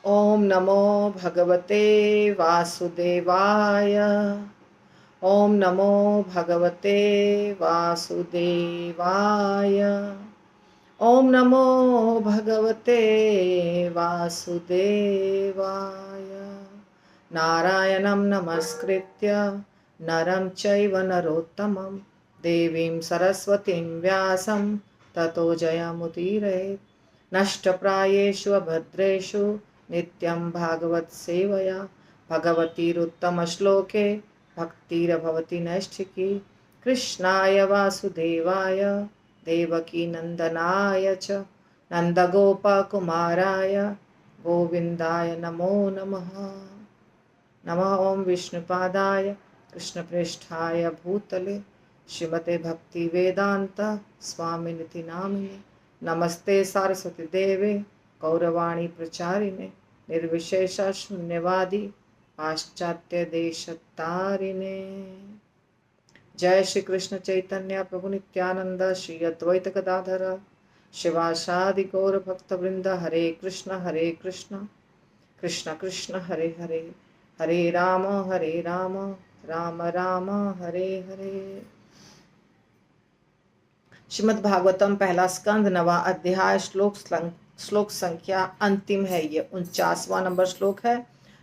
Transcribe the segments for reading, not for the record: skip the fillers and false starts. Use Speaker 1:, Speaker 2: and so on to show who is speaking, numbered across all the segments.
Speaker 1: ओम नमो भगवते वासुदेवाय। ओम नमो भगवते वासुदेवाय। ओम नमो भगवते वासुदेवाय। नारायणं नमस्कृत्य नरं चैव नरोत्तमं देवीं सरस्वतीं व्यासं ततो जयमुदीरयेत्। नष्टप्रायेषु अभद्रेषु नित्यं भागवत सेवया भगवतीरुत्तमश्लोके भक्तिर्भवति नैष्ठिकी। कृष्णाय वासुदेवाय देवकी नंदनाय च नंदगोपकुमाराय गोविंदाय नमो नमः। नमः ओं विष्णुपादाय कृष्णप्रेष्ठाय भूतले श्रीमते भक्ति वेदांत स्वामिनिति नामिने। नमस्ते सारस्वती देवे गौरवाणी प्रचारिणे निर्विशेष शून्यवादी पाश्चात्य देशतारिणे। जय श्री कृष्ण चैतन्य प्रभु नित्यानंद श्री अद्वैत गदाधर शिवासादि गौर भक्त वृंद। हरे कृष्ण कृष्ण कृष्ण हरे हरे, हरे राम राम राम हरे हरे। श्रीमद् भागवतम पहला स्कंद 9वां अध्याय श्लोक संख्या अंतिम है। ये 49वां नंबर श्लोक है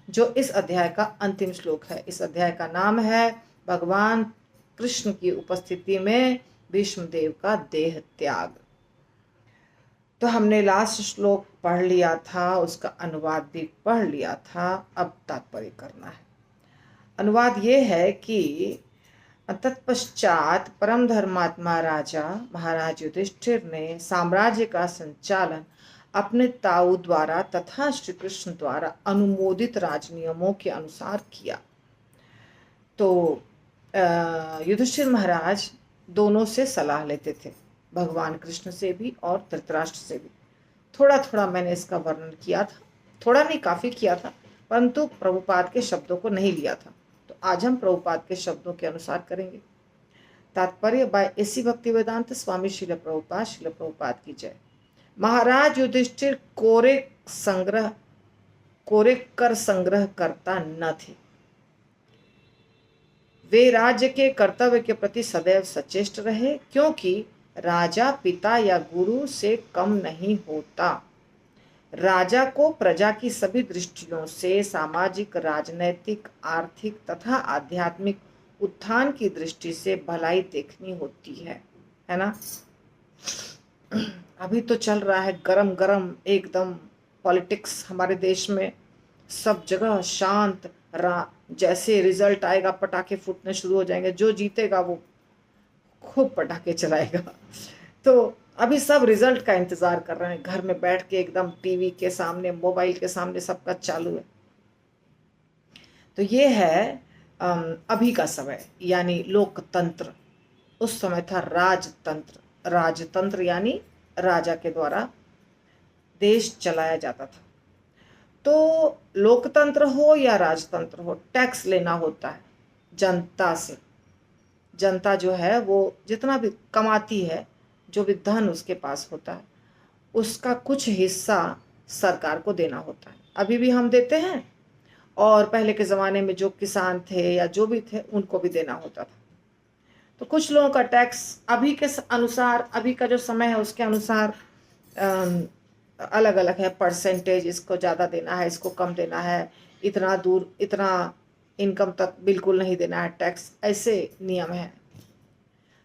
Speaker 1: जो इस अध्याय का अंतिम श्लोक है। इस अध्याय का नाम है भगवान कृष्ण की उपस्थिति में भीष्मदेव का देह त्याग। तो हमने लास्ट श्लोक पढ़ लिया था, उसका अनुवाद भी पढ़ लिया था। अब तात्पर्य करना है। अनुवाद ये है कि तत्पश्चात परम धर्मात्मा राजा महाराज युधिष्ठिर ने साम्राज्य का संचालन अपने ताऊ द्वारा तथा श्री कृष्ण द्वारा अनुमोदित राजनियमों के अनुसार किया। तो युधिष्ठिर महाराज दोनों से सलाह लेते थे, भगवान कृष्ण से भी और धृतराष्ट्र से भी। थोड़ा थोड़ा मैंने इसका वर्णन किया था, थोड़ा नहीं काफी किया था, परंतु प्रभुपाद के शब्दों को नहीं लिया था। तो आज हम प्रभुपाद के शब्दों के अनुसार करेंगे। तात्पर्य बाय एसी भक्ति वेदांत स्वामी शिल प्रभुपाद की जय। महाराज युधिष्ठिर कोरे कर संग्रह करता न थे। वे राज्य के कर्तव्य के प्रति सदैव सचेष्ट रहे, क्योंकि राजा पिता या गुरु से कम नहीं होता। राजा को प्रजा की सभी दृष्टियों से सामाजिक, राजनैतिक, आर्थिक तथा आध्यात्मिक उत्थान की दृष्टि से भलाई देखनी होती है ना। अभी तो चल रहा है गरम गरम एकदम पॉलिटिक्स हमारे देश में, सब जगह शांत। जैसे रिजल्ट आएगा पटाखे फूटने शुरू हो जाएंगे, जो जीतेगा वो खूब पटाखे चलाएगा। तो अभी सब रिजल्ट का इंतजार कर रहे हैं, घर में बैठ के एकदम टीवी के सामने, मोबाइल के सामने सबका चालू है। तो ये है अभी का समय, यानी लोकतंत्र। उस समय था राजतंत्र। राजतंत्र यानी राजा के द्वारा देश चलाया जाता था। तो लोकतंत्र हो या राजतंत्र हो, टैक्स लेना होता है जनता से। जनता जो है वो जितना भी कमाती है, जो भी धन उसके पास होता है, उसका कुछ हिस्सा सरकार को देना होता है। अभी भी हम देते हैं, और पहले के ज़माने में जो किसान थे या जो भी थे उनको भी देना होता था। तो कुछ लोगों का टैक्स अभी के अनुसार, अभी का जो समय है उसके अनुसार अलग अलग है परसेंटेज। इसको ज़्यादा देना है, इसको कम देना है, इतना दूर इतना इनकम तक बिल्कुल नहीं देना है टैक्स। ऐसे नियम है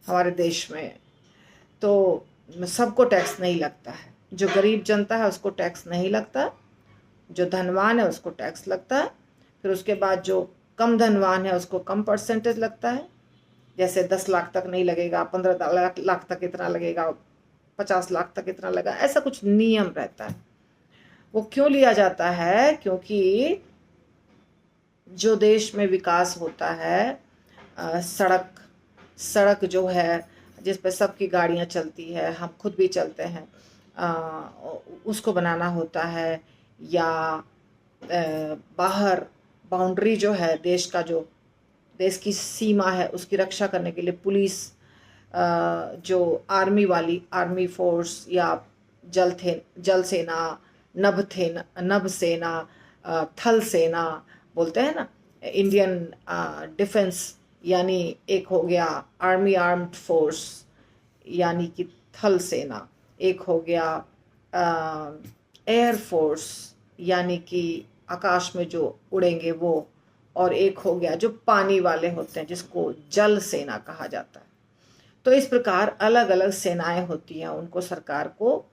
Speaker 1: हमारे देश में। तो सबको टैक्स नहीं लगता है। जो गरीब जनता है उसको टैक्स नहीं लगता, जो धनवान है उसको टैक्स लगता है। फिर उसके बाद जो कम धनवान है उसको कम परसेंटेज लगता है। जैसे 10 लाख तक नहीं लगेगा, 15 लाख तक इतना लगेगा, 50 लाख तक इतना लगा, ऐसा कुछ नियम रहता है। वो क्यों लिया जाता है? क्योंकि जो देश में विकास होता है, सड़क जो है जिस पे सबकी गाड़ियाँ चलती है, हम खुद भी चलते हैं, उसको बनाना होता है। या बाहर बाउंड्री जो है देश का, जो देश की सीमा है उसकी रक्षा करने के लिए पुलिस, जो आर्मी फोर्स या जल सेना, नभ सेना, थल सेना बोलते हैं ना, इंडियन डिफेंस, यानी एक हो गया आर्मी आर्म्ड फोर्स यानी कि थल सेना, एक हो गया एयर फोर्स यानी कि आकाश में जो उड़ेंगे वो, और एक हो गया जो पानी वाले होते हैं जिसको जल सेना कहा जाता है। तो इस प्रकार अलग अलग सेनाएं होती हैं, उनको सरकार को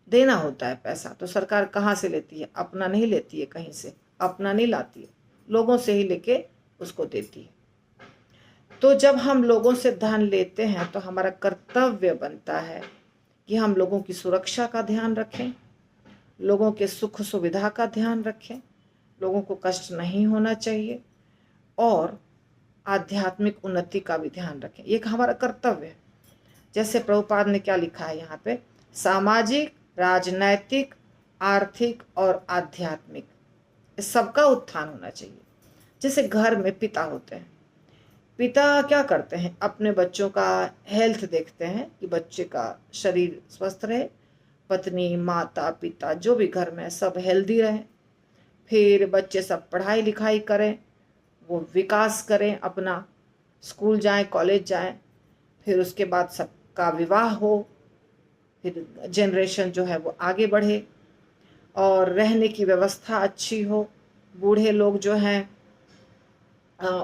Speaker 1: देना होता है पैसा। तो सरकार कहाँ से लेती है? अपना नहीं लेती है, कहीं से अपना नहीं लाती है, लोगों से ही लेके उसको देती है। तो जब हम लोगों से धन लेते हैं तो हमारा कर्तव्य बनता है कि हम लोगों की सुरक्षा का ध्यान रखें, लोगों के सुख सुविधा का ध्यान रखें, लोगों को कष्ट नहीं होना चाहिए, और आध्यात्मिक उन्नति का भी ध्यान रखें। ये हमारा कर्तव्य है। जैसे प्रभुपाद ने क्या लिखा है यहाँ पे, सामाजिक, राजनैतिक, आर्थिक और आध्यात्मिक, इस सबका उत्थान होना चाहिए। जैसे घर में पिता होते हैं, पिता क्या करते हैं? अपने बच्चों का हेल्थ देखते हैं कि बच्चे का शरीर स्वस्थ रहे, पत्नी, माता, पिता जो भी घर में है सब हेल्दी रहे, फिर बच्चे सब पढ़ाई लिखाई करें, वो विकास करें, अपना स्कूल जाएं, कॉलेज जाएं, फिर उसके बाद सबका विवाह हो, फिर जनरेशन जो है वो आगे बढ़े, और रहने की व्यवस्था अच्छी हो, बूढ़े लोग जो हैं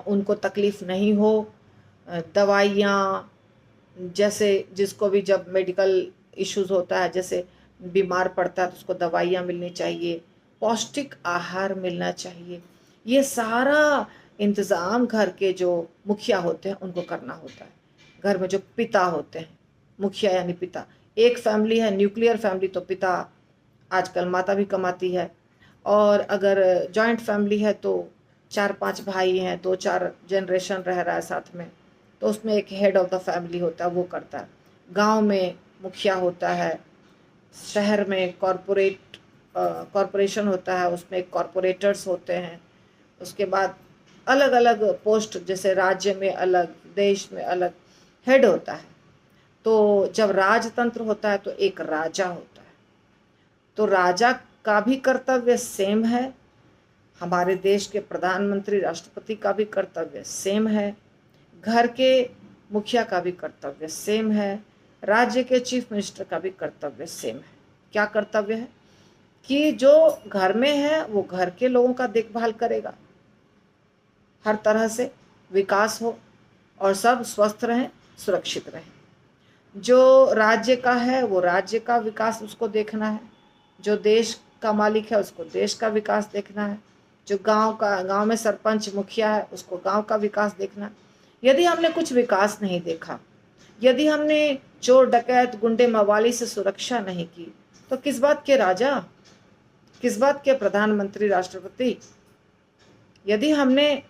Speaker 1: उनको तकलीफ़ नहीं हो, दवाइयाँ, जैसे जिसको भी जब मेडिकल इश्यूज़ होता है, जैसे बीमार पड़ता है तो उसको दवाइयाँ मिलनी चाहिए, पौष्टिक आहार मिलना चाहिए। ये सारा इंतज़ाम घर के जो मुखिया होते हैं उनको करना होता है। घर में जो पिता होते हैं, मुखिया यानी पिता, एक फैमिली है न्यूक्लियर फैमिली तो पिता, आजकल माता भी कमाती है, और अगर जॉइंट फैमिली है तो 4-5 भाई हैं, 2-4 जनरेशन रह रहा है साथ में, तो उसमें एक हेड ऑफ द फैमिली होता है, वो करता है। गांव में मुखिया होता है, शहर में कॉरपोरेशन होता है, उसमें कॉरपोरेटर्स होते हैं, उसके बाद अलग अलग पोस्ट, जैसे राज्य में अलग, देश में अलग हेड होता है। तो जब राजतंत्र होता है तो एक राजा होता है, तो राजा का भी कर्तव्य सेम है, हमारे देश के प्रधानमंत्री राष्ट्रपति का भी कर्तव्य सेम है, घर के मुखिया का भी कर्तव्य सेम है, राज्य के चीफ मिनिस्टर का भी कर्तव्य सेम है। क्या कर्तव्य है? कि जो घर में है वो घर के लोगों का देखभाल करेगा, हर तरह से विकास हो और सब स्वस्थ रहें, सुरक्षित रहें। जो राज्य का है वो राज्य का विकास उसको देखना है, जो देश का मालिक है उसको देश का विकास देखना है, जो गांव में सरपंच मुखिया है उसको गांव का विकास देखना है। यदि हमने कुछ विकास नहीं देखा, यदि हमने चोर डकैत गुंडे मवाली से सुरक्षा नहीं की, तो किस बात के राजा, किस बात के प्रधानमंत्री राष्ट्रपति? यदि हमने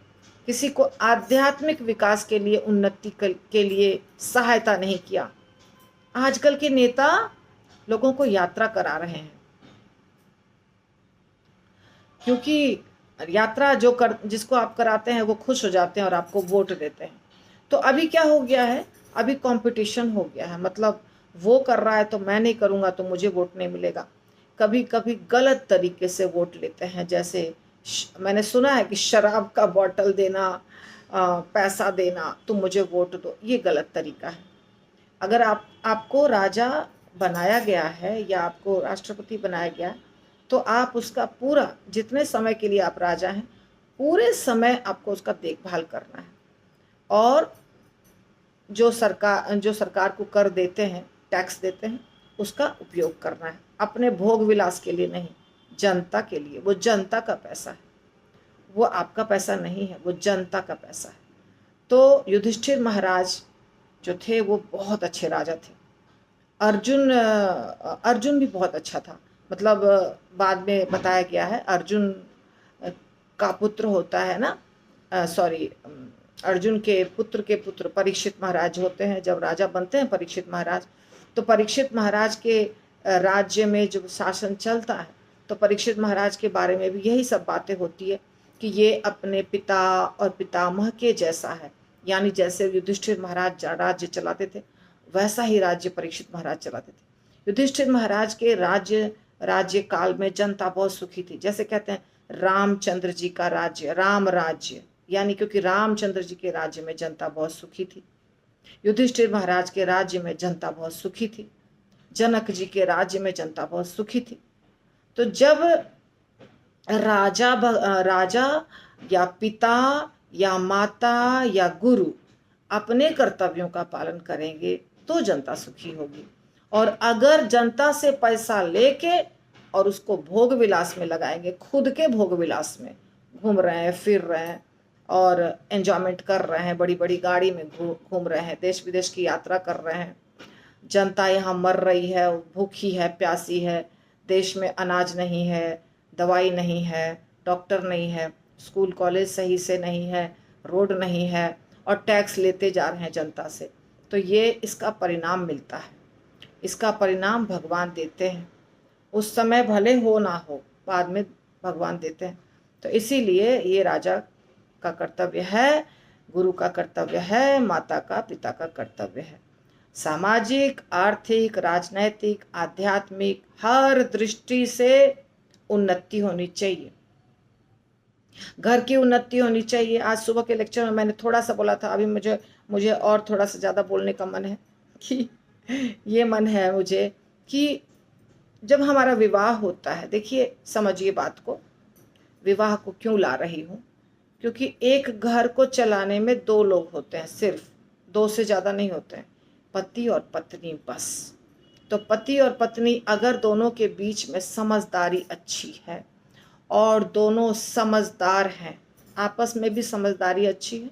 Speaker 1: किसी को आध्यात्मिक विकास के लिए, उन्नति के लिए सहायता नहीं किया, आजकल के नेता लोगों को यात्रा करा रहे हैं, क्योंकि यात्रा जिसको आप कराते हैं वो खुश हो जाते हैं और आपको वोट देते हैं। तो अभी क्या हो गया है? अभी कंपटीशन हो गया है, मतलब वो कर रहा है तो मैं नहीं करूँगा तो मुझे वोट नहीं मिलेगा। कभी कभी गलत तरीके से वोट लेते हैं, जैसे मैंने सुना है कि शराब का बॉटल देना, पैसा देना, तो मुझे वोट दो, ये गलत तरीका है। अगर आपको राजा बनाया गया है या आपको राष्ट्रपति बनाया गया है, तो आप उसका पूरा, जितने समय के लिए आप राजा हैं, पूरे समय आपको उसका देखभाल करना है, और जो सरकार को कर देते हैं, टैक्स देते हैं, उसका उपयोग करना है, अपने भोग विलास के लिए नहीं, जनता के लिए। वो जनता का पैसा है, वो आपका पैसा नहीं है, वो जनता का पैसा है। तो युधिष्ठिर महाराज जो थे वो बहुत अच्छे राजा थे। अर्जुन भी बहुत अच्छा था, मतलब बाद में बताया गया है, अर्जुन का पुत्र होता है ना, सॉरी, अर्जुन के पुत्र परीक्षित महाराज होते हैं। जब राजा बनते हैं परीक्षित महाराज, तो परीक्षित महाराज के राज्य में जब शासन चलता है तो परीक्षित महाराज के बारे में भी यही सब बातें होती है कि ये अपने पिता और पितामह के जैसा है, यानी जैसे युधिष्ठिर महाराज राज्य चलाते थे वैसा ही राज्य परीक्षित महाराज चलाते थे। युधिष्ठिर महाराज के राज्य राज्य काल में जनता बहुत सुखी थी। जैसे कहते हैं रामचंद्र जी का राज्य, राम राज्य, यानी क्योंकि रामचंद्र जी के राज्य में जनता बहुत सुखी थी। युधिष्ठिर महाराज के राज्य में जनता बहुत सुखी थी। जनक जी के राज्य में जनता बहुत सुखी थी। तो जब राजा या पिता या माता या गुरु अपने कर्तव्यों का पालन करेंगे तो जनता सुखी होगी। और अगर जनता से पैसा लेके और उसको भोग विलास में लगाएंगे, खुद के भोग विलास में घूम रहे हैं, फिर रहे हैं और एंजॉयमेंट कर रहे हैं, बड़ी बड़ी गाड़ी में घूम रहे हैं, देश विदेश की यात्रा कर रहे हैं, जनता यहाँ मर रही है, भूखी है, प्यासी है, देश में अनाज नहीं है, दवाई नहीं है, डॉक्टर नहीं है, स्कूल कॉलेज सही से नहीं है, रोड नहीं है, और टैक्स लेते जा रहे हैं जनता से, तो ये इसका परिणाम मिलता है। इसका परिणाम भगवान देते हैं। उस समय भले हो ना हो, बाद में भगवान देते हैं। तो इसीलिए ये राजा का कर्तव्य है, गुरु का कर्तव्य है, माता का, पिता का कर्तव्य है। सामाजिक, आर्थिक, राजनैतिक, आध्यात्मिक हर दृष्टि से उन्नति होनी चाहिए। घर की उन्नति होनी चाहिए। आज सुबह के लेक्चर में मैंने थोड़ा सा बोला था, अभी मुझे और थोड़ा सा ज़्यादा बोलने का मन है कि ये मन है मुझे कि जब हमारा विवाह होता है, देखिए समझिए बात को, विवाह को क्यों ला रही हूँ, क्योंकि एक घर को चलाने में 2 लोग होते हैं, सिर्फ 2 से ज़्यादा नहीं होते हैं, पति और पत्नी बस। तो पति और पत्नी अगर दोनों के बीच में समझदारी अच्छी है और दोनों समझदार हैं, आपस में भी समझदारी अच्छी है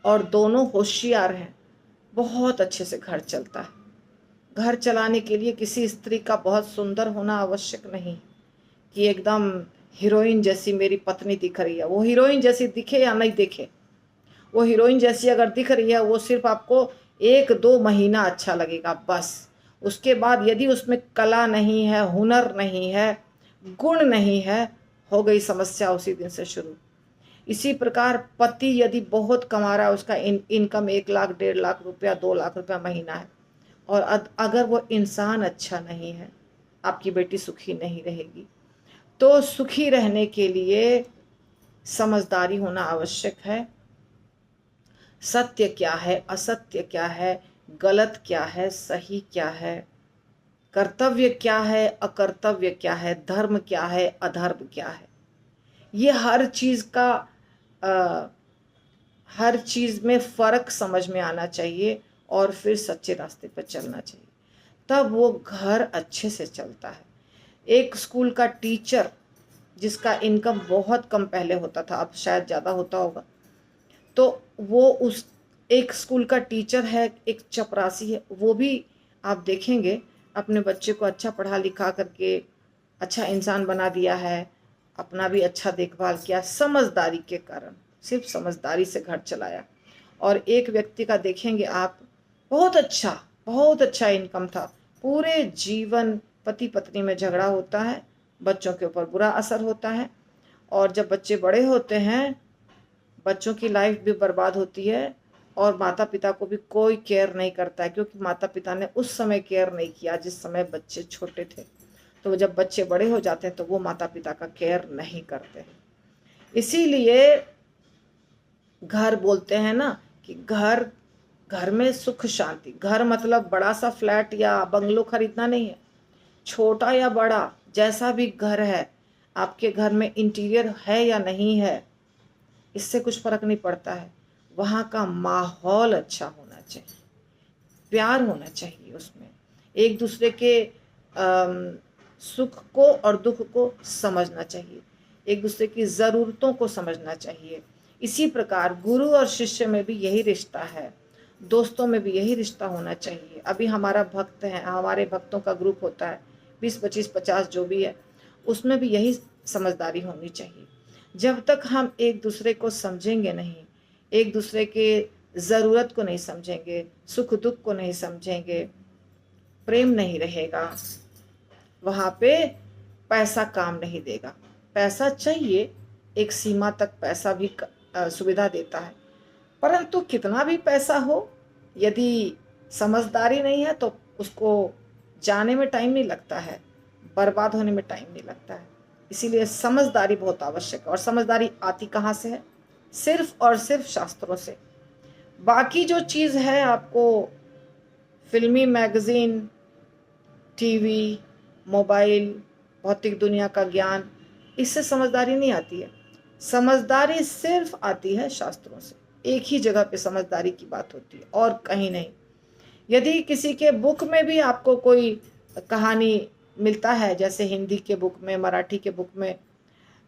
Speaker 1: और दोनों होशियार हैं, बहुत अच्छे से घर चलता है। घर चलाने के लिए किसी स्त्री का बहुत सुंदर होना आवश्यक नहीं कि एकदम हीरोइन जैसी मेरी पत्नी दिख रही है। वो हीरोइन जैसी दिखे या नहीं दिखे, वो हीरोइन जैसी अगर दिख रही है, वो सिर्फ आपको 1-2 महीना अच्छा लगेगा बस। उसके बाद यदि उसमें कला नहीं है, हुनर नहीं है, गुण नहीं है, हो गई समस्या उसी दिन से शुरू। इसी प्रकार पति यदि बहुत कमा रहा है, उसका इनकम 1 लाख, 1.5 लाख रुपया, 2 लाख रुपया महीना है, और अगर वो इंसान अच्छा नहीं है, आपकी बेटी सुखी नहीं रहेगी। तो सुखी रहने के लिए समझदारी होना आवश्यक है। सत्य क्या है, असत्य क्या है, गलत क्या है, सही क्या है, कर्तव्य क्या है, अकर्तव्य क्या है, धर्म क्या है, अधर्म क्या है, ये हर चीज़ में फ़र्क समझ में आना चाहिए और फिर सच्चे रास्ते पर चलना चाहिए, तब वो घर अच्छे से चलता है। एक स्कूल का टीचर जिसका इनकम बहुत कम पहले होता था, अब शायद ज़्यादा होता होगा, तो वो उस एक स्कूल का टीचर है, एक चपरासी है, वो भी आप देखेंगे अपने बच्चे को अच्छा पढ़ा लिखा करके अच्छा इंसान बना दिया है, अपना भी अच्छा देखभाल किया, समझदारी के कारण, सिर्फ समझदारी से घर चलाया। और एक व्यक्ति का देखेंगे आप, बहुत अच्छा इनकम था, पूरे जीवन पति पत्नी में झगड़ा होता है, बच्चों के ऊपर बुरा असर होता है, और जब बच्चे बड़े होते हैं बच्चों की लाइफ भी बर्बाद होती है और माता पिता को भी कोई केयर नहीं करता है, क्योंकि माता पिता ने उस समय केयर नहीं किया जिस समय बच्चे छोटे थे। तो जब बच्चे बड़े हो जाते हैं तो वो माता पिता का केयर नहीं करते हैं। इसीलिए घर बोलते हैं ना कि घर में सुख शांति। घर मतलब बड़ा सा फ्लैट या बंगलो खरीदना नहीं है, छोटा या बड़ा जैसा भी घर है, आपके घर में इंटीरियर है या नहीं है, इससे कुछ फर्क नहीं पड़ता है। वहाँ का माहौल अच्छा होना चाहिए, प्यार होना चाहिए, उसमें एक दूसरे के सुख को और दुख को समझना चाहिए, एक दूसरे की ज़रूरतों को समझना चाहिए। इसी प्रकार गुरु और शिष्य में भी यही रिश्ता है, दोस्तों में भी यही रिश्ता होना चाहिए। अभी हमारा भक्त है, हमारे भक्तों का ग्रुप होता है 20, 25, 50 जो भी है, उसमें भी यही समझदारी होनी चाहिए। जब तक हम एक दूसरे को समझेंगे नहीं, एक दूसरे के ज़रूरत को नहीं समझेंगे, सुख दुख को नहीं समझेंगे, प्रेम नहीं रहेगा, वहाँ पे पैसा काम नहीं देगा। पैसा चाहिए, एक सीमा तक पैसा भी सुविधा देता है, परंतु कितना भी पैसा हो, यदि समझदारी नहीं है तो उसको जाने में टाइम नहीं लगता है, बर्बाद होने में टाइम नहीं लगता है। इसीलिए समझदारी बहुत आवश्यक है। और समझदारी आती कहाँ से है? सिर्फ और सिर्फ शास्त्रों से। बाकी जो चीज़ है आपको फिल्मी मैगजीन, टीवी, मोबाइल, भौतिक दुनिया का ज्ञान, इससे समझदारी नहीं आती है। समझदारी सिर्फ आती है शास्त्रों से। एक ही जगह पे समझदारी की बात होती है और कहीं नहीं। यदि किसी के बुक में भी आपको कोई कहानी मिलता है, जैसे हिंदी के बुक में, मराठी के बुक में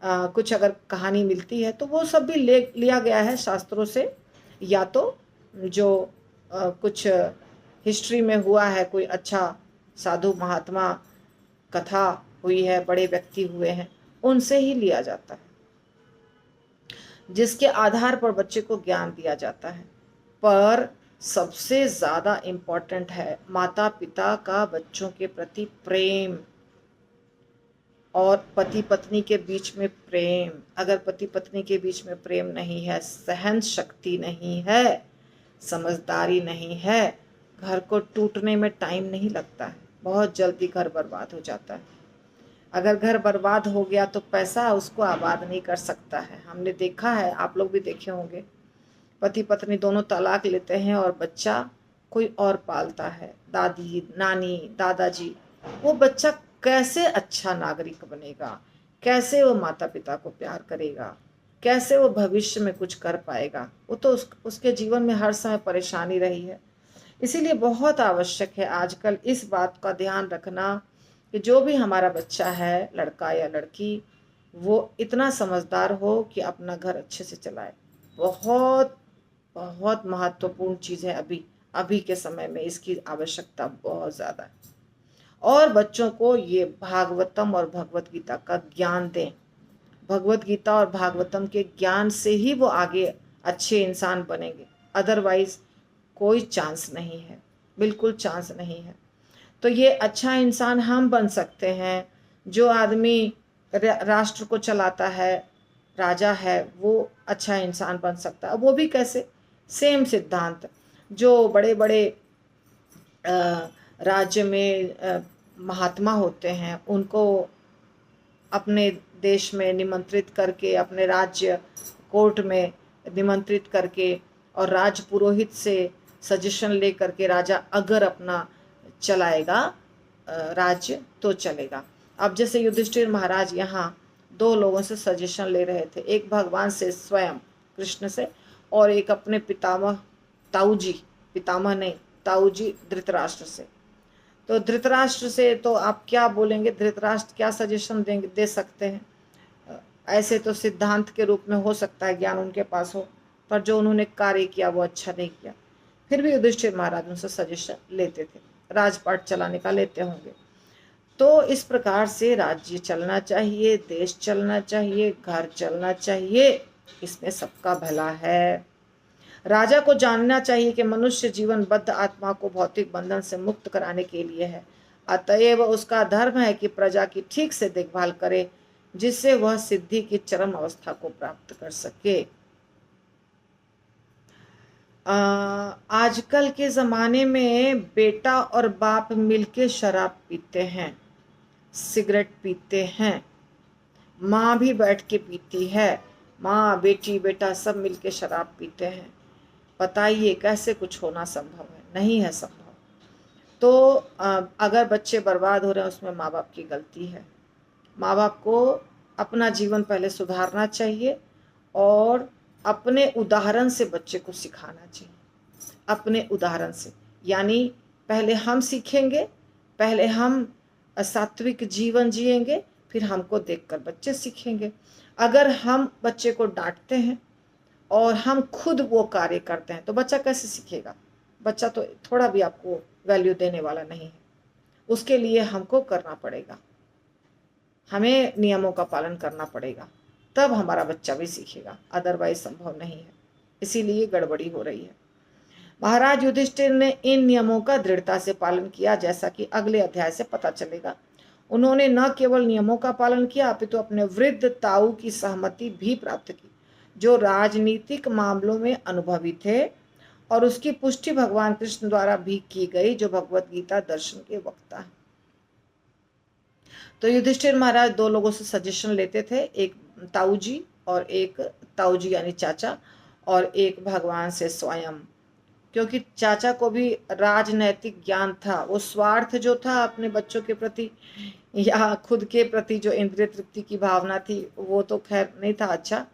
Speaker 1: कुछ अगर कहानी मिलती है, तो वो सब भी लिया गया है शास्त्रों से। या तो जो कुछ हिस्ट्री में हुआ है, कोई अच्छा साधु महात्मा कथा हुई है, बड़े व्यक्ति हुए हैं, उनसे ही लिया जाता है, जिसके आधार पर बच्चे को ज्ञान दिया जाता है। पर सबसे ज़्यादा इम्पोर्टेंट है माता पिता का बच्चों के प्रति प्रेम और पति पत्नी के बीच में प्रेम। अगर पति पत्नी के बीच में प्रेम नहीं है, सहन शक्ति नहीं है, समझदारी नहीं है, घर को टूटने में टाइम नहीं लगता है, बहुत जल्दी घर बर्बाद हो जाता है। अगर घर बर्बाद हो गया तो पैसा उसको आबाद नहीं कर सकता है। हमने देखा है, आप लोग भी देखे होंगे, पति पत्नी दोनों तलाक लेते हैं और बच्चा कोई और पालता है, दादी नानी दादाजी। वो बच्चा कैसे अच्छा नागरिक बनेगा, कैसे वो माता पिता को प्यार करेगा, कैसे वो भविष्य में कुछ कर पाएगा? वो तो उसके जीवन में हर समय परेशानी रही है। इसीलिए बहुत आवश्यक है आजकल इस बात का ध्यान रखना कि जो भी हमारा बच्चा है, लड़का या लड़की, वो इतना समझदार हो कि अपना घर अच्छे से चलाए। बहुत बहुत महत्वपूर्ण चीज़ है। अभी के समय में इसकी आवश्यकता बहुत ज़्यादा है। और बच्चों को ये भागवतम और भगवत गीता का ज्ञान दें। भगवत गीता और भागवतम के ज्ञान से ही वो आगे अच्छे इंसान बनेंगे, अदरवाइज कोई चांस नहीं है, बिल्कुल चांस नहीं है। तो ये अच्छा इंसान हम बन सकते हैं। जो आदमी राष्ट्र को चलाता है, राजा है, वो अच्छा इंसान बन सकता है। वो भी कैसे? सेम सिद्धांत। जो बड़े बड़े राज्य में महात्मा होते हैं, उनको अपने देश में निमंत्रित करके, अपने राज्य कोर्ट में निमंत्रित करके और राज पुरोहित से सजेशन ले करके राजा अगर अपना चलाएगा राज्य तो चलेगा। अब जैसे युधिष्ठिर महाराज यहाँ दो लोगों से सजेशन ले रहे थे, एक भगवान से स्वयं कृष्ण से, और एक अपने पितामह ताऊजी, पितामह नहीं ताऊजी धृतराष्ट्र से। तो धृतराष्ट्र से तो आप क्या बोलेंगे, धृतराष्ट्र क्या सजेशन देंगे, दे सकते हैं? ऐसे तो सिद्धांत के रूप में हो सकता है ज्ञान उनके पास हो, पर जो उन्होंने कार्य किया वो अच्छा नहीं किया। फिर भी युधिष्ठिर महाराज उनसे सजेशन लेते थे, राजपाट चलाने का लेते होंगे। तो इस प्रकार से राज्य चलना चाहिए, देश चलना चाहिए, घर चलना चाहिए, इसमें सबका भला है। राजा को जानना चाहिए कि मनुष्य जीवन बद्ध आत्मा को भौतिक बंधन से मुक्त कराने के लिए है। अतएव उसका धर्म है कि प्रजा की ठीक से देखभाल करे, जिससे वह सिद्धि की चरम अवस्था को प्राप्त कर सके। आजकल के ज़माने में बेटा और बाप मिलके शराब पीते हैं, सिगरेट पीते हैं, माँ भी बैठ के पीती है, माँ बेटी बेटा सब मिलके शराब पीते हैं। बताइए कैसे कुछ होना संभव है? नहीं है संभव। तो अगर बच्चे बर्बाद हो रहे हैं, उसमें माँ बाप की गलती है। माँ बाप को अपना जीवन पहले सुधारना चाहिए और अपने उदाहरण से बच्चे को सिखाना चाहिए। अपने उदाहरण से, यानी पहले हम सीखेंगे, पहले हम सात्विक जीवन जिएंगे, फिर हमको देखकर बच्चे सीखेंगे। अगर हम बच्चे को डांटते हैं और हम खुद वो कार्य करते हैं तो बच्चा कैसे सीखेगा? बच्चा तो थोड़ा भी आपको वैल्यू देने वाला नहीं है। उसके लिए हमको करना पड़ेगा, हमें नियमों का पालन करना पड़ेगा, तब हमारा बच्चा भी सीखेगा, अदरवाइज संभव नहीं है। इसीलिए गड़बड़ी हो रही है। महाराज युधिष्ठिर ने इन नियमों का दृढ़ता से पालन किया, जैसा कि अगले अध्याय से पता चलेगा। उन्होंने न केवल नियमों का पालन किया, अपितु अपने वृद्ध ताऊ की सहमति भी प्राप्त की, जो राजनीतिक मामलों में अनुभवी थे, और उसकी पुष्टि भगवान कृष्ण द्वारा भी की गई, जो भगवत गीता दर्शन के वक्ता है। तो युधिष्ठिर महाराज दो लोगों से सजेशन लेते थे, एक ताऊ जी और एक ताऊ जी यानी चाचा, और एक भगवान से स्वयं, क्योंकि चाचा को भी राजनैतिक ज्ञान था। वो स्वार्थ जो था अपने बच्चों के प्रति या खुद के प्रति जो इंद्रिय तृप्ति की भावना थी वो तो खैर नहीं था अच्छा,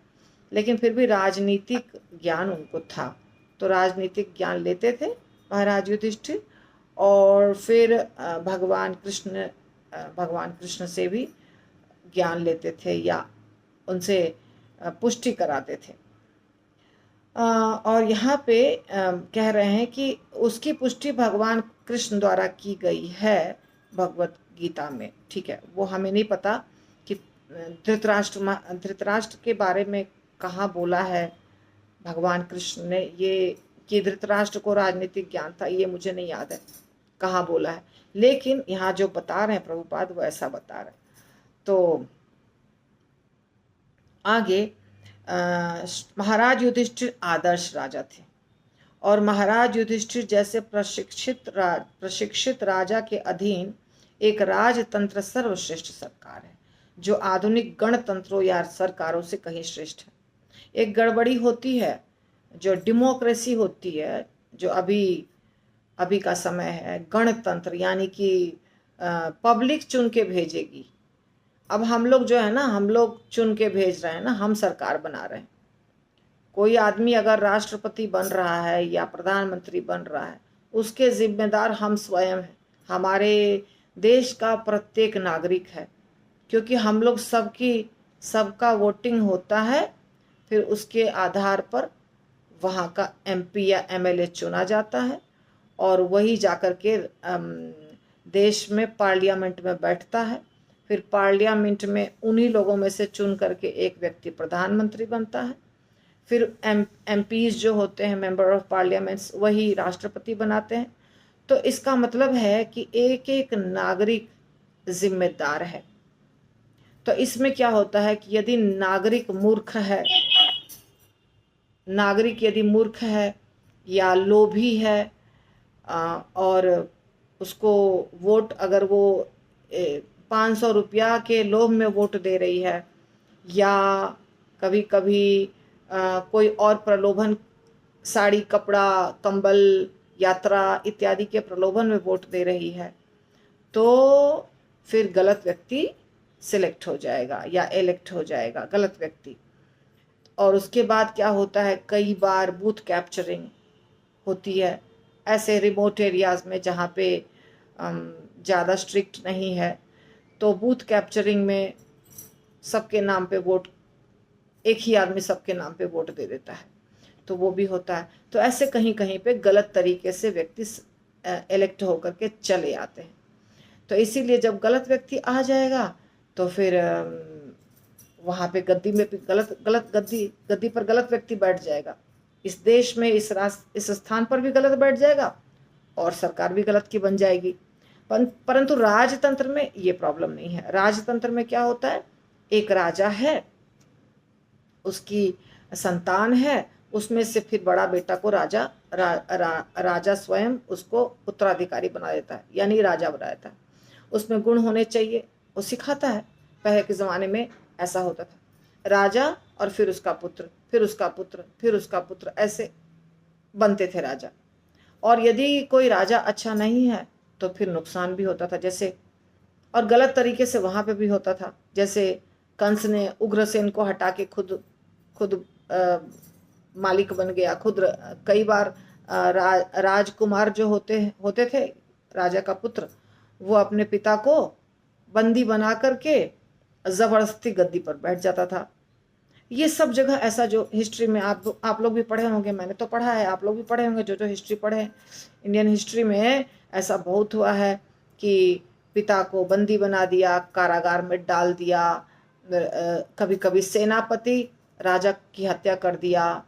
Speaker 1: लेकिन फिर भी राजनीतिक ज्ञान उनको था। तो राजनीतिक ज्ञान लेते थे महाराज युधिष्ठिर, और फिर भगवान कृष्ण से भी ज्ञान लेते थे या उनसे पुष्टि कराते थे। और यहाँ पे कह रहे हैं कि उसकी पुष्टि भगवान कृष्ण द्वारा की गई है भगवत गीता में। ठीक है, वो हमें नहीं पता कि धृतराष्ट्र के बारे में कहाँ बोला है भगवान कृष्ण ने ये, कि धृतराष्ट्र को राजनीतिक ज्ञान था, ये मुझे नहीं याद है कहाँ बोला है, लेकिन यहाँ जो बता रहे हैं प्रभुपाद वो ऐसा बता रहे हैं। तो आगे महाराज युधिष्ठिर आदर्श राजा थे, और महाराज युधिष्ठिर जैसे प्रशिक्षित राजा के अधीन एक राजतंत्र सर्वश्रेष्ठ सरकार है, जो आधुनिक गणतंत्रों या सरकारों से कहीं श्रेष्ठ है। एक गड़बड़ी होती है जो डेमोक्रेसी होती है, जो अभी का समय है गणतंत्र, यानी कि पब्लिक चुन के भेजेगी। अब हम लोग जो है ना, हम लोग चुन के भेज रहे हैं ना, हम सरकार बना रहे हैं। कोई आदमी अगर राष्ट्रपति बन रहा है या प्रधानमंत्री बन रहा है, उसके जिम्मेदार हम स्वयं हैं, हमारे देश का प्रत्येक नागरिक है, क्योंकि हम लोग सबका वोटिंग होता है, फिर उसके आधार पर वहाँ का एमपी या एमएलए चुना जाता है, और वही जाकर के देश में पार्लियामेंट में बैठता है। फिर पार्लियामेंट में उन्हीं लोगों में से चुन करके एक व्यक्ति प्रधानमंत्री बनता है। फिर एमपीज जो होते हैं, मेंबर ऑफ पार्लियामेंट्स, वही राष्ट्रपति बनाते हैं। तो इसका मतलब है कि एक एक नागरिक जिम्मेदार है। तो इसमें क्या होता है कि यदि नागरिक यदि मूर्ख है या लोभी है, और उसको वोट, अगर वो 500 रुपया के लोभ में वोट दे रही है, या कभी कभी कोई और प्रलोभन, साड़ी, कपड़ा, कंबल, यात्रा इत्यादि के प्रलोभन में वोट दे रही है, तो फिर गलत व्यक्ति सिलेक्ट हो जाएगा या इलेक्ट हो जाएगा, गलत व्यक्ति। और उसके बाद क्या होता है, कई बार बूथ कैप्चरिंग होती है ऐसे रिमोट एरियाज में जहाँ पे ज़्यादा स्ट्रिक्ट नहीं है, तो बूथ कैप्चरिंग में सबके नाम पे वोट, एक ही आदमी सबके नाम पे वोट दे देता है, तो वो भी होता है। तो ऐसे कहीं कहीं पे गलत तरीके से व्यक्ति इलेक्ट होकर के चले आते हैं। तो इसीलिए जब गलत व्यक्ति आ जाएगा तो फिर वहाँ पे गद्दी में गद्दी पर गलत व्यक्ति बैठ जाएगा, इस देश में इस स्थान पर भी गलत बैठ जाएगा, और सरकार भी गलत की बन जाएगी। परंतु राजतंत्र में ये प्रॉब्लम नहीं है। राजतंत्र में क्या होता है, एक राजा है, उसकी संतान है, उसमें से फिर बड़ा बेटा को राजा स्वयं उसको उत्तराधिकारी बना देता है, यानी राजा बना देता है। उसमें गुण होने चाहिए, वो सिखाता है। पहले के ज़माने में ऐसा होता था, राजा और फिर उसका पुत्र, फिर उसका पुत्र, फिर उसका पुत्र, ऐसे बनते थे राजा। और यदि कोई राजा अच्छा नहीं है तो फिर नुकसान भी होता था, जैसे, और गलत तरीके से वहाँ पे भी होता था। जैसे कंस ने उग्रसेन को हटा के खुद मालिक बन गया, कई बार राजकुमार जो होते थे, राजा का पुत्र, वो अपने पिता को बंदी बना करके जबरदस्ती गद्दी पर बैठ जाता था। ये सब जगह ऐसा, जो हिस्ट्री में आप लोग भी पढ़े होंगे, मैंने तो पढ़ा है, आप लोग भी पढ़े होंगे, जो हिस्ट्री पढ़े हैं, इंडियन हिस्ट्री में ऐसा बहुत हुआ है कि पिता को बंदी बना दिया, कारागार में डाल दिया, कभी कभी सेनापति राजा की हत्या कर दिया,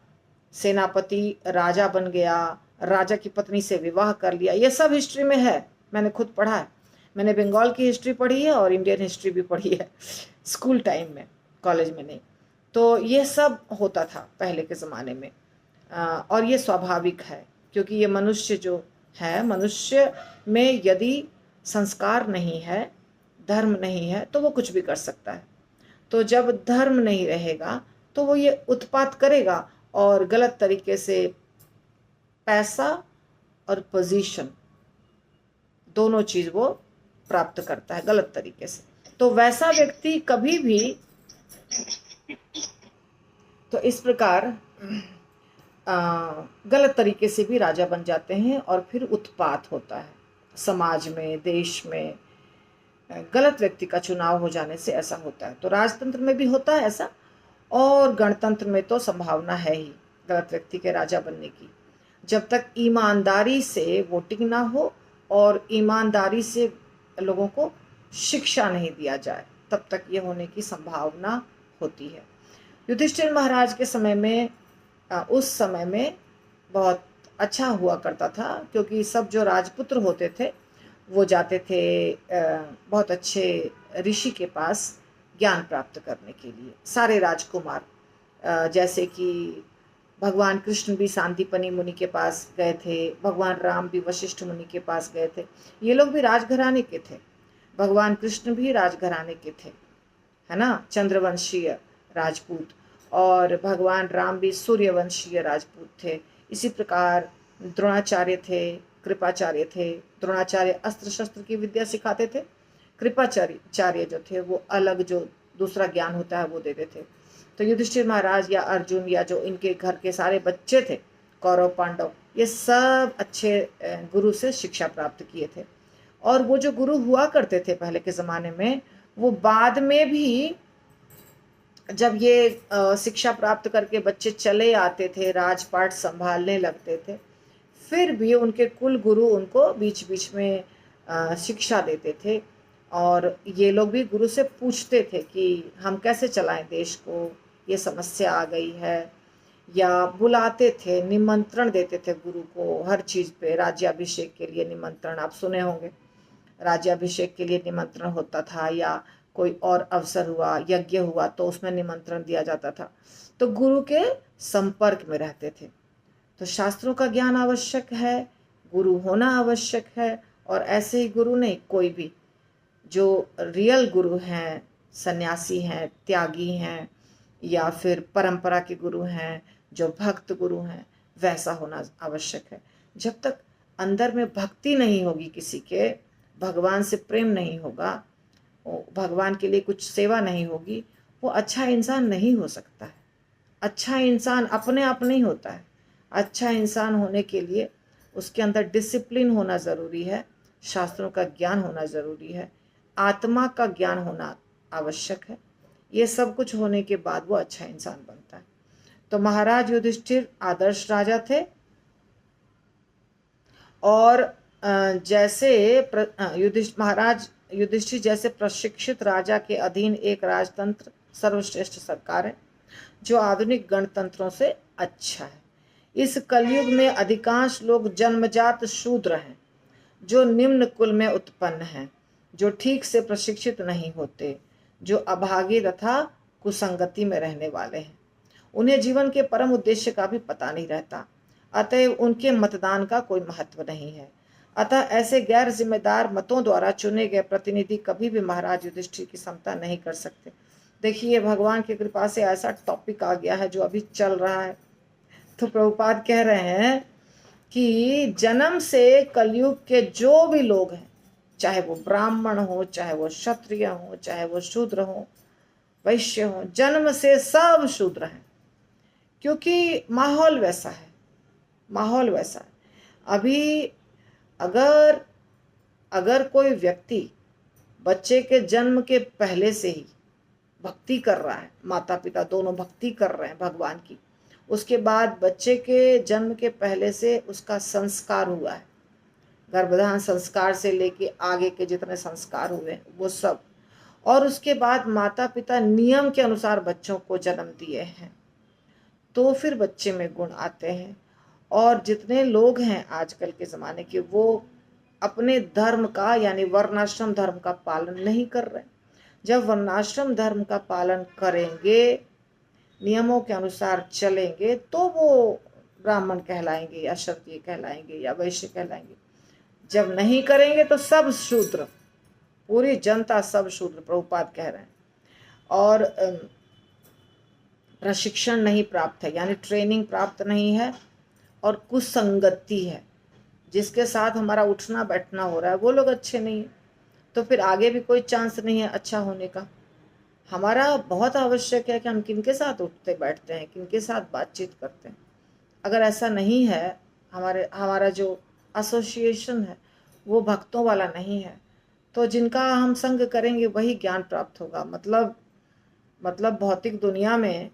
Speaker 1: सेनापति राजा बन गया, राजा की पत्नी से विवाह कर लिया। ये सब हिस्ट्री में है, मैंने खुद पढ़ा है। मैंने बंगाल की हिस्ट्री पढ़ी है और इंडियन हिस्ट्री भी पढ़ी है, स्कूल टाइम में, कॉलेज में नहीं। तो ये सब होता था पहले के ज़माने में, और ये स्वाभाविक है, क्योंकि ये मनुष्य जो है, मनुष्य में यदि संस्कार नहीं है, धर्म नहीं है तो वो कुछ भी कर सकता है। तो जब धर्म नहीं रहेगा तो वो ये उत्पात करेगा और गलत तरीके से पैसा और पोजीशन दोनों चीज वो प्राप्त करता है गलत तरीके से। तो वैसा व्यक्ति कभी भी, तो इस प्रकार गलत तरीके से भी राजा बन जाते हैं और फिर उत्पात होता है समाज में, देश में। गलत व्यक्ति का चुनाव हो जाने से ऐसा होता है। तो राजतंत्र में भी होता है ऐसा, और गणतंत्र में तो संभावना है ही गलत व्यक्ति के राजा बनने की। जब तक ईमानदारी से वोटिंग ना हो और ईमानदारी से लोगों को शिक्षा नहीं दिया जाए, तब तक ये होने की संभावना होती है। युधिष्ठिर महाराज के समय में, उस समय में बहुत अच्छा हुआ करता था, क्योंकि सब जो राजपुत्र होते थे वो जाते थे बहुत अच्छे ऋषि के पास ज्ञान प्राप्त करने के लिए। सारे राजकुमार, जैसे कि भगवान कृष्ण भी सांदीपनि मुनि के पास गए थे, भगवान राम भी वशिष्ठ मुनि के पास गए थे। ये लोग भी राजघराने के थे, भगवान कृष्ण भी राजघराने के थे, है ना, चंद्रवंशीय राजपूत। और भगवान राम भी सूर्यवंशीय राजपूत थे। इसी प्रकार द्रोणाचार्य थे, कृपाचार्य थे। द्रोणाचार्य अस्त्र शस्त्र की विद्या सिखाते थे, कृपाचार्य जो थे वो अलग जो दूसरा ज्ञान होता है वो देते थे। तो युधिष्ठिर महाराज या अर्जुन या जो इनके घर के सारे बच्चे थे, कौरव पांडव, ये सब अच्छे गुरु से शिक्षा प्राप्त किए थे। और वो जो गुरु हुआ करते थे पहले के ज़माने में, वो बाद में भी जब ये शिक्षा प्राप्त करके बच्चे चले आते थे, राजपाट संभालने लगते थे, फिर भी उनके कुल गुरु उनको बीच बीच में शिक्षा देते थे। और ये लोग भी गुरु से पूछते थे कि हम कैसे चलाएं देश को, ये समस्या आ गई है। या बुलाते थे, निमंत्रण देते थे गुरु को हर चीज़ पे। राज्याभिषेक के लिए निमंत्रण आप सुने होंगे, राज्याभिषेक के लिए निमंत्रण होता था, या कोई और अवसर हुआ, यज्ञ हुआ, तो उसमें निमंत्रण दिया जाता था। तो गुरु के संपर्क में रहते थे। तो शास्त्रों का ज्ञान आवश्यक है, गुरु होना आवश्यक है। और ऐसे ही गुरु नहीं, कोई भी जो रियल गुरु हैं, सन्यासी हैं, त्यागी हैं, या फिर परंपरा के गुरु हैं, जो भक्त गुरु हैं, वैसा होना आवश्यक है। जब तक अंदर में भक्ति नहीं होगी किसी के, भगवान से प्रेम नहीं होगा, भगवान के लिए कुछ सेवा नहीं होगी, वो अच्छा इंसान नहीं हो सकता है। अच्छा इंसान अपने आप नहीं होता है। अच्छा इंसान होने के लिए उसके अंदर डिसिप्लिन होना ज़रूरी है, शास्त्रों का ज्ञान होना ज़रूरी है, आत्मा का ज्ञान होना आवश्यक है। ये सब कुछ होने के बाद वो अच्छा इंसान बनता है। तो महाराज युधिष्ठिर आदर्श राजा थे। और जैसे महाराज युधिष्ठिर जैसे प्रशिक्षित राजा के अधीन एक राजतंत्र सर्वश्रेष्ठ सरकार है, जो आधुनिक गणतंत्रों से अच्छा है। इस कलयुग में अधिकांश लोग जन्मजात शूद्र हैं, जो निम्न कुल में उत्पन्न हैं, जो ठीक से प्रशिक्षित नहीं होते, जो अभागे तथा कुसंगति में रहने वाले हैं। उन्हें जीवन के परम उद्देश्य का भी पता नहीं रहता, अतएव उनके मतदान का कोई महत्व नहीं है। अतः ऐसे गैर जिम्मेदार मतों द्वारा चुने गए प्रतिनिधि कभी भी महाराज युधिष्ठिर की समता नहीं कर सकते। देखिए, भगवान की कृपा से ऐसा टॉपिक आ गया है जो अभी चल रहा है। तो प्रभुपाद कह रहे हैं कि जन्म से कलयुग के जो भी लोग हैं, चाहे वो ब्राह्मण हो, चाहे वो क्षत्रिय हो, चाहे वो शूद्र हो, वैश्य हो, जन्म से सब शूद्र हैं, क्योंकि माहौल वैसा है। माहौल वैसा है। अभी अगर कोई व्यक्ति बच्चे के जन्म के पहले से ही भक्ति कर रहा है, माता पिता दोनों भक्ति कर रहे हैं भगवान की, उसके बाद बच्चे के जन्म के पहले से उसका संस्कार हुआ है, गर्भधारण संस्कार से लेके आगे के जितने संस्कार हुए वो सब, और उसके बाद माता पिता नियम के अनुसार बच्चों को जन्म दिए हैं, तो फिर बच्चे में गुण आते हैं। और जितने लोग हैं आजकल के ज़माने के, वो अपने धर्म का यानी वर्णाश्रम धर्म का पालन नहीं कर रहे। जब वर्णाश्रम धर्म का पालन करेंगे, नियमों के अनुसार चलेंगे, तो वो ब्राह्मण कहलाएंगे या क्षत्रिय कहलाएंगे या वैश्य कहलाएंगे। जब नहीं करेंगे तो सब शूद्र। पूरी जनता सब शूद्र, प्रभुपाद कह रहे हैं। और प्रशिक्षण नहीं प्राप्त है, यानी ट्रेनिंग प्राप्त नहीं है, और कुसंगति है, जिसके साथ हमारा उठना बैठना हो रहा है वो लोग अच्छे नहीं है, तो फिर आगे भी कोई चांस नहीं है अच्छा होने का। हमारा बहुत आवश्यक है कि हम किनके साथ उठते बैठते हैं, किनके साथ बातचीत करते हैं। अगर ऐसा नहीं है, हमारा जो एसोसिएशन है वो भक्तों वाला नहीं है, तो जिनका हम संग करेंगे वही ज्ञान प्राप्त होगा। मतलब भौतिक दुनिया में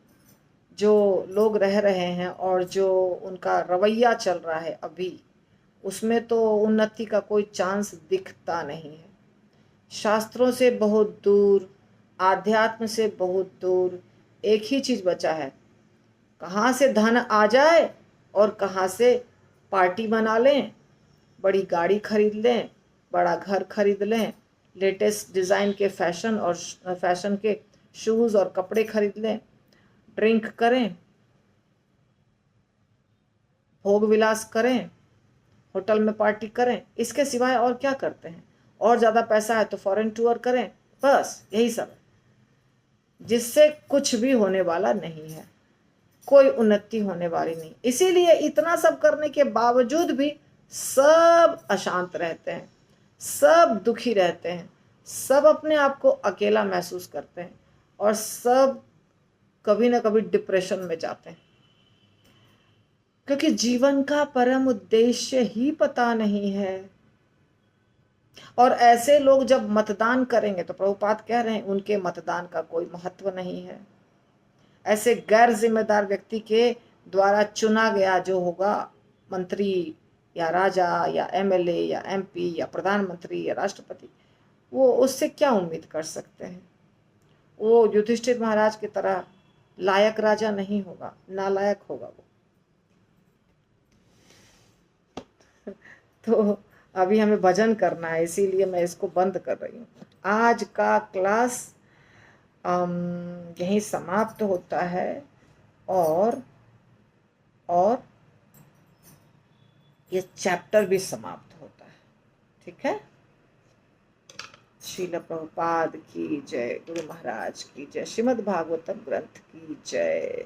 Speaker 1: जो लोग रह रहे हैं और जो उनका रवैया चल रहा है अभी, उसमें तो उन्नति का कोई चांस दिखता नहीं है। शास्त्रों से बहुत दूर, आध्यात्म से बहुत दूर एक ही चीज बचा है, कहाँ से धन आ जाए और कहाँ से पार्टी बना लें, बड़ी गाड़ी खरीद लें, बड़ा घर खरीद लें, लेटेस्ट डिज़ाइन के फैशन के शूज़ और कपड़े खरीद लें, ड्रिंक करें, भोग विलास करें, होटल में पार्टी करें, इसके सिवाय और क्या करते हैं। और ज़्यादा पैसा है तो फॉरेन टूर करें, बस यही सब है, जिससे कुछ भी होने वाला नहीं है, कोई उन्नति होने वाली नहीं। इसीलिए इतना सब करने के बावजूद भी सब अशांत रहते हैं, सब दुखी रहते हैं, सब अपने आप को अकेला महसूस करते हैं, और सब कभी ना कभी डिप्रेशन में जाते हैं, क्योंकि जीवन का परम उद्देश्य ही पता नहीं है। और ऐसे लोग जब मतदान करेंगे तो प्रभुपाद कह रहे हैं उनके मतदान का कोई महत्व नहीं है। ऐसे गैर जिम्मेदार व्यक्ति के द्वारा चुना गया जो होगा मंत्री या राजा या एमएलए या एमपी या प्रधानमंत्री या राष्ट्रपति, वो उससे क्या उम्मीद कर सकते हैं। वो युधिष्ठिर महाराज की तरह लायक राजा नहीं होगा, नालायक होगा वो। तो अभी हमें भजन करना है, इसीलिए मैं इसको बंद कर रही हूँ। आज का क्लास यहीं समाप्त होता है, और ये चैप्टर भी समाप्त होता है। ठीक है। श्रील प्रभुपाद की जय, गुरु महाराज की जय, श्रीमद् भागवतम ग्रंथ की जय।